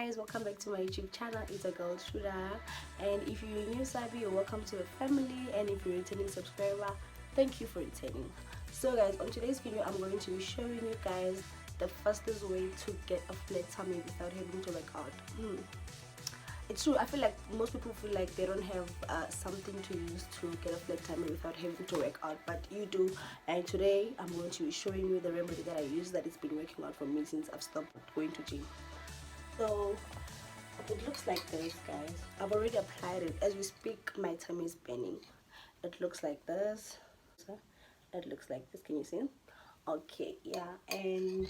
guys, welcome back to my YouTube channel. It's a girl Shura, and if you're new Sabi, you're welcome to the family, and if you're a returning subscriber, thank you for returning. So guys, on today's video I'm going to be showing you guys the fastest way to get a flat tummy without having to work out. It's true, I feel like most people feel like they don't have something to use to get a flat tummy without having to work out, but you do. And today I'm going to be showing you the remedy that I use that it's been working out for me since I've stopped going to gym. So it looks like this, guys. I've already applied it. As we speak, my tummy is burning. It looks like this. It looks like this. Can you see? Okay, yeah. And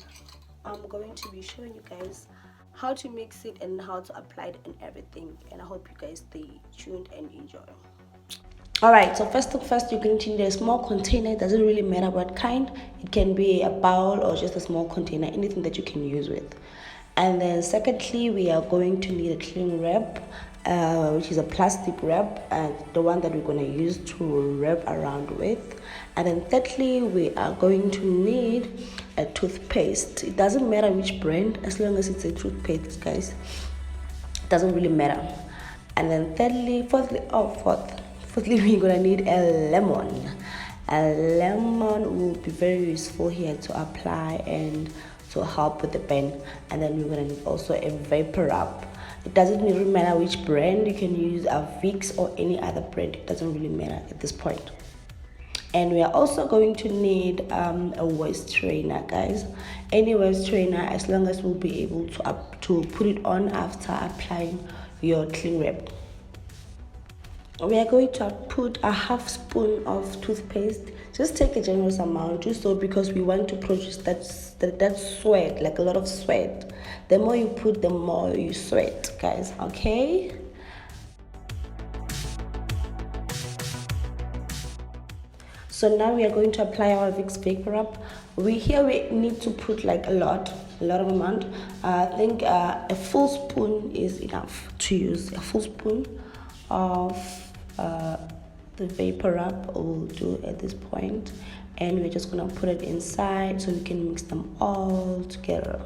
I'm going to be showing you guys how to mix it and how to apply it and everything. And I hope you guys stay tuned and enjoy. Alright, so first thing first, you're going to need a small container. It doesn't really matter what kind. It can be a bowl or just a small container, anything that you can use with. And then secondly, we are going to need a cling wrap, which is a plastic wrap, and the one that we're going to use to wrap around with. And then thirdly, we are going to need a toothpaste. It doesn't matter which brand, as long as it's a toothpaste, guys. It doesn't really matter. And then fourthly, we're going to need a lemon. A lemon will be very useful here to apply and to help with the burn. And then we're going to need also a vapor rub. It doesn't really matter which brand. You can use a Vicks or any other brand. It doesn't really matter at this point. And we are also going to need a waist trainer, guys. Any waist trainer, as long as we'll be able to put it on after applying your cling wrap. We are going to put a half spoon of toothpaste. Just take a generous amount, just so, because we want to produce that sweat, like a lot of sweat. The more you put, the more you sweat, guys. Okay. So now we are going to apply our Vicks vapor rub. We need to put like a lot of amount. I think a full spoon is enough to use. A full spoon of the vapor rub will do at this point, and we're just gonna put it inside so we can mix them all together.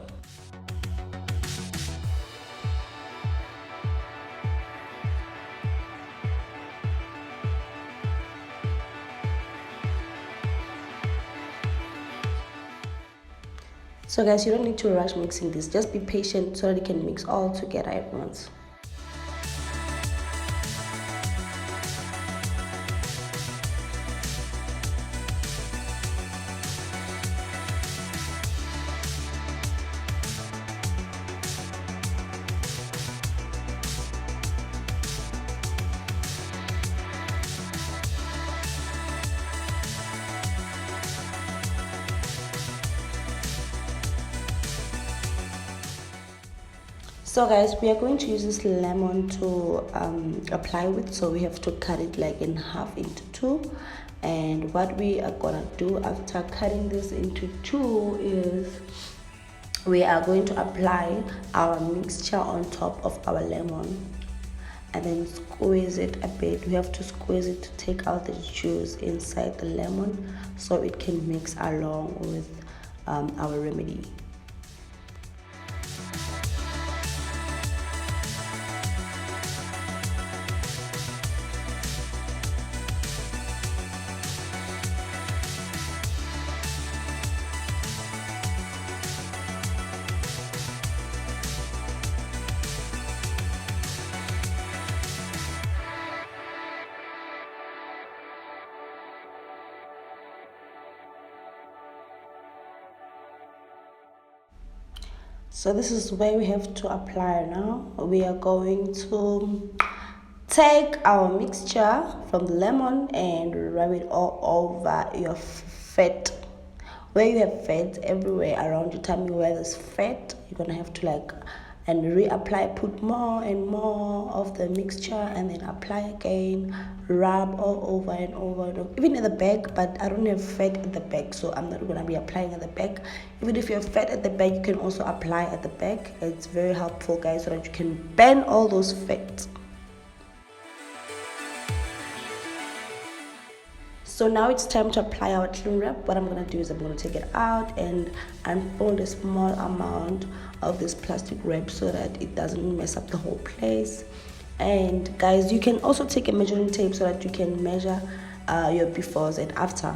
So guys, you don't need to rush mixing this, just be patient so that it can mix all together at once. So guys, we are going to use this lemon to apply with, so we have to cut it like in half into two. And what we are gonna do after cutting this into two is we are going to apply our mixture on top of our lemon and then squeeze it a bit. We have to squeeze it to take out the juice inside the lemon so it can mix along with our remedy. So this is where we have to apply now. We are going to take our mixture from the lemon and rub it all over your fat. Where you have fat everywhere around your tummy, where there's fat, you're gonna have to and reapply, put more and more of the mixture, and then apply again, rub all over and over and over, even at the back. But I don't have fat at the back, so I'm not going to be applying at the back. Even if you have fat at the back, you can also apply at the back. It's very helpful, guys, so that you can burn all those fats. So now it's time to apply our cling wrap. What I'm going to do is I'm going to take it out and unfold a small amount of this plastic wrap so that it doesn't mess up the whole place. And guys, you can also take a measuring tape so that you can measure your befores and after.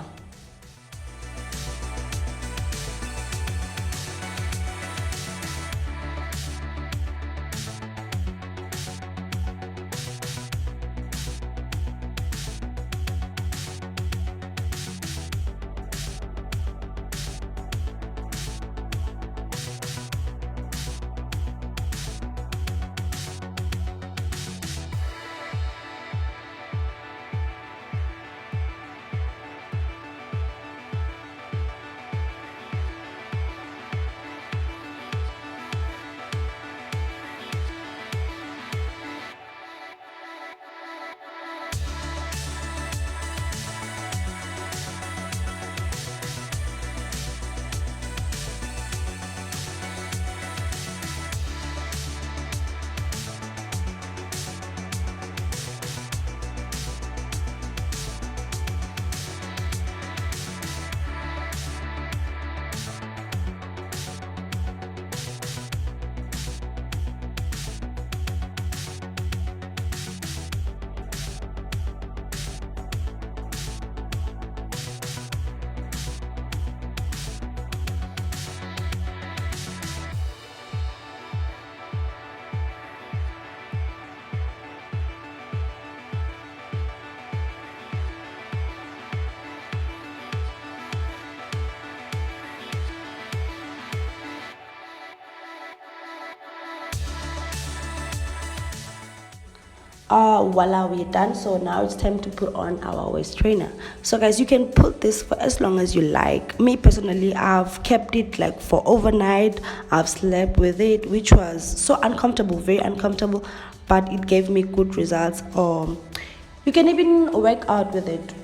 Voila, we're done. So now it's time to put on our waist trainer. So guys, you can put this for as long as you like. Me personally, I've kept it like for overnight. I've slept with it, which was so uncomfortable, very uncomfortable, but it gave me good results. You can even work out with it,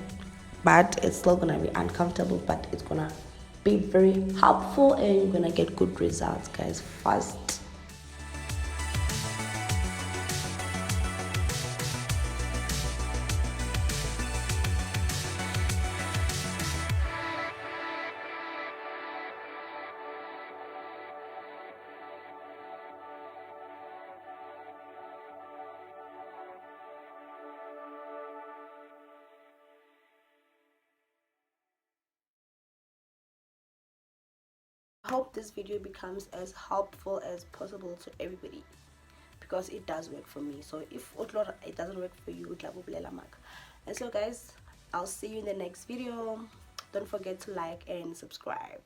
but it's still gonna be uncomfortable, but it's gonna be very helpful and you're gonna get good results, guys, fast. I hope this video becomes as helpful as possible to everybody because it does work for me. So if it doesn't work for you, and so guys, I'll see you in the next video. Don't forget to like and subscribe.